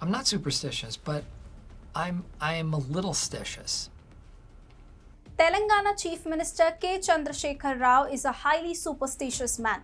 I'm not superstitious, but I am a little stitious. Telangana Chief Minister K. Chandrasekhar Rao is a highly superstitious man.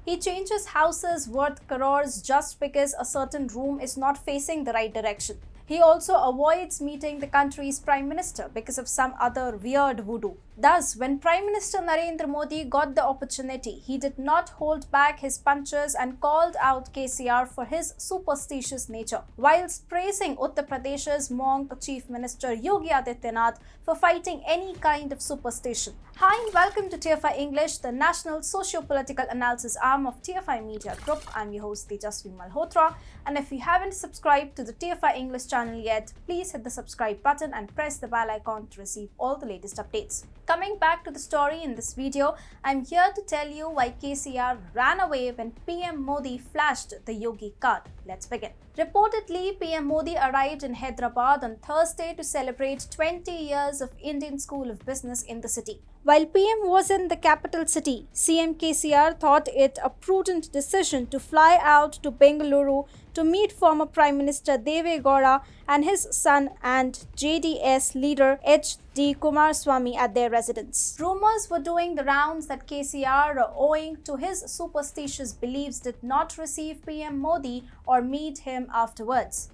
He changes houses worth crores just because a certain room is not facing the right direction. He also avoids meeting the country's Prime Minister because of some other weird voodoo. Thus, when Prime Minister Narendra Modi got the opportunity, he did not hold back his punches and called out KCR for his superstitious nature, whilst praising Uttar Pradesh's monk Chief Minister Yogi Adityanath for fighting any kind of superstition. Hi and welcome to TFI English, the national socio-political analysis arm of TFI Media Group. I'm your host Tejasvi Malhotra, and if you haven't subscribed to the TFI English channel yet, please hit the subscribe button and press the bell icon to receive all the latest updates. Coming back to the story in this video, I'm here to tell you why KCR ran away when PM Modi flashed the Yogi card. Let's begin. Reportedly, PM Modi arrived in Hyderabad on Thursday to celebrate 20 years of Indian School of Business in the city. While PM was in the capital city, CM KCR thought it a prudent decision to fly out to Bengaluru to meet former Prime Minister Deve Gowda and his son and JDS leader H.D. Kumaraswamy at their residence. Rumors were doing the rounds that KCR, owing to his superstitious beliefs, did not receive PM Modi or meet him afterwards.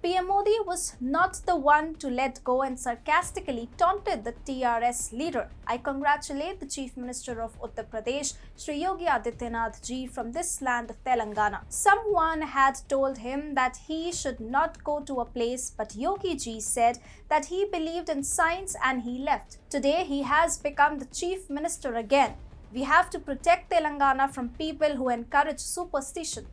PM Modi was not the one to let go and sarcastically taunted the TRS leader. I congratulate the Chief Minister of Uttar Pradesh, Shri Yogi Adityanath ji, from this land of Telangana. Someone had told him that he should not go to a place, but Yogi ji said that he believed in science and he left. Today he has become the Chief Minister again. We have to protect Telangana from people who encourage superstition.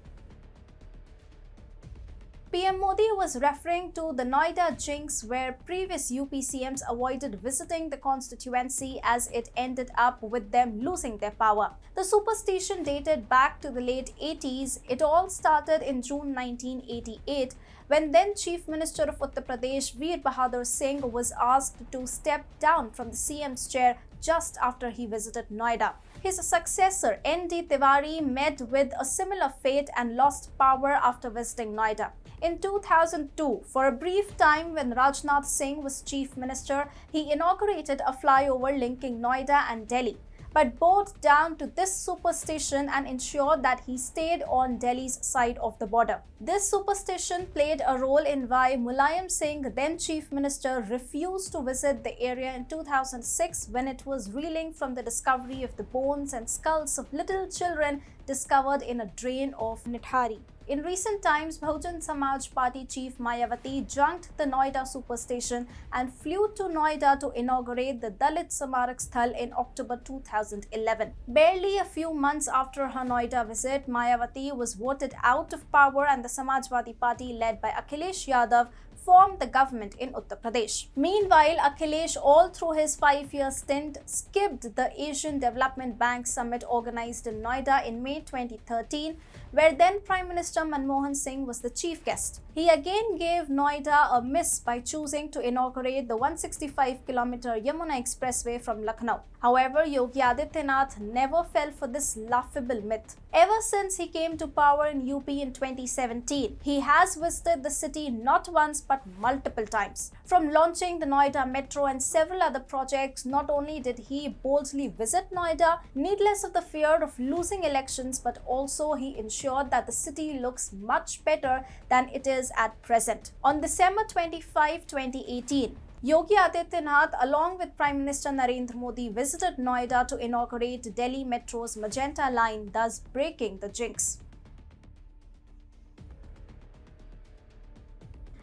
PM Modi was referring to the Noida jinx, where previous UP CMs avoided visiting the constituency as it ended up with them losing their power. The superstition dated back to the late 80s. It all started in June 1988 when then Chief Minister of Uttar Pradesh Veer Bahadur Singh was asked to step down from the CM's chair just after he visited Noida. His successor N.D. Tiwari met with a similar fate and lost power after visiting Noida. In 2002, for a brief time when Rajnath Singh was Chief Minister, he inaugurated a flyover linking Noida and Delhi, but bowed down to this superstition and ensured that he stayed on Delhi's side of the border. This superstition played a role in why Mulayam Singh, then Chief Minister, refused to visit the area in 2006 when it was reeling from the discovery of the bones and skulls of little children discovered in a drain of Nithari. In recent times, Bahujan Samaj Party chief Mayawati junked the Noida superstition and flew to Noida to inaugurate the Dalit Samarak Sthal in October 2011. Barely a few months after her Noida visit, Mayawati was voted out of power and the Samajwadi Party, led by Akhilesh Yadav, formed the government in Uttar Pradesh. Meanwhile, Akhilesh, all through his 5-year stint, skipped the Asian Development Bank Summit organized in Noida in May 2013, where then Prime Minister Manmohan Singh was the chief guest. He again gave Noida a miss by choosing to inaugurate the 165-kilometer Yamuna Expressway from Lucknow. However, Yogi Adityanath never fell for this laughable myth. Ever since he came to power in UP in 2017, he has visited the city not once but multiple times. From launching the Noida Metro and several other projects, not only did he boldly visit Noida, needless of the fear of losing elections, but also he ensured that the city looks much better than it is at present. On December 25, 2018, Yogi Adityanath, along with Prime Minister Narendra Modi, visited Noida to inaugurate Delhi Metro's Magenta line, thus breaking the jinx.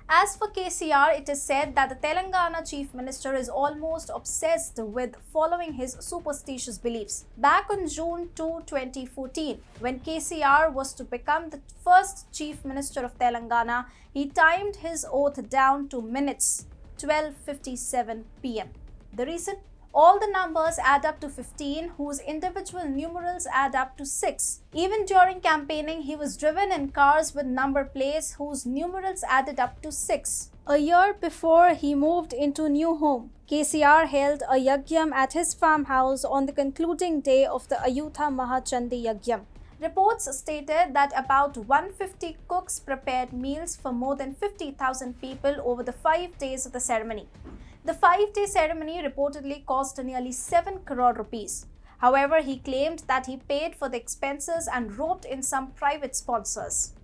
As for KCR, it is said that the Telangana Chief Minister is almost obsessed with following his superstitious beliefs. Back on June 2, 2014, when KCR was to become the first Chief Minister of Telangana, he timed his oath down to minutes, 12:57 p.m. The reason? All the numbers add up to 15, whose individual numerals add up to 6. Even during campaigning, he was driven in cars with number plates whose numerals added up to 6. A year before he moved into new home, KCR held a yagyam at his farmhouse on the concluding day of the Ayutha Mahachandi Yagyam. Reports stated that about 150 cooks prepared meals for more than 50,000 people over the 5 days of the ceremony. The 5-day ceremony reportedly cost nearly 7 crore rupees. However, he claimed that he paid for the expenses and roped in some private sponsors.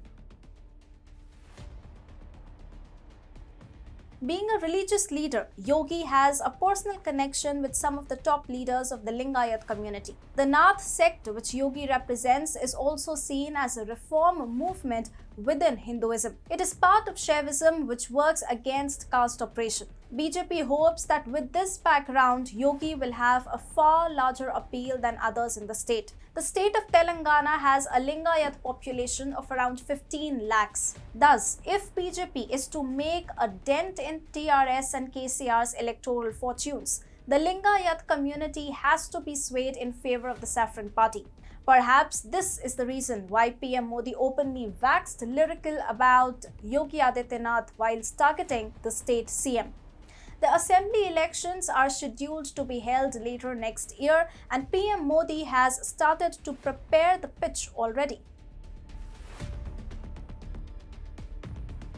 Being a religious leader, Yogi has a personal connection with some of the top leaders of the Lingayat community. The Nath sect, which Yogi represents, is also seen as a reform movement within Hinduism. It is part of Shaivism, which works against caste oppression. BJP hopes that with this background, Yogi will have a far larger appeal than others in the state. The state of Telangana has a Lingayat population of around 15 lakhs. Thus, if BJP is to make a dent in TRS and KCR's electoral fortunes, the Lingayat community has to be swayed in favor of the Saffron Party. Perhaps this is the reason why PM Modi openly waxed lyrical about Yogi Adityanath whilst targeting the state CM. The assembly elections are scheduled to be held later next year, and PM Modi has started to prepare the pitch already.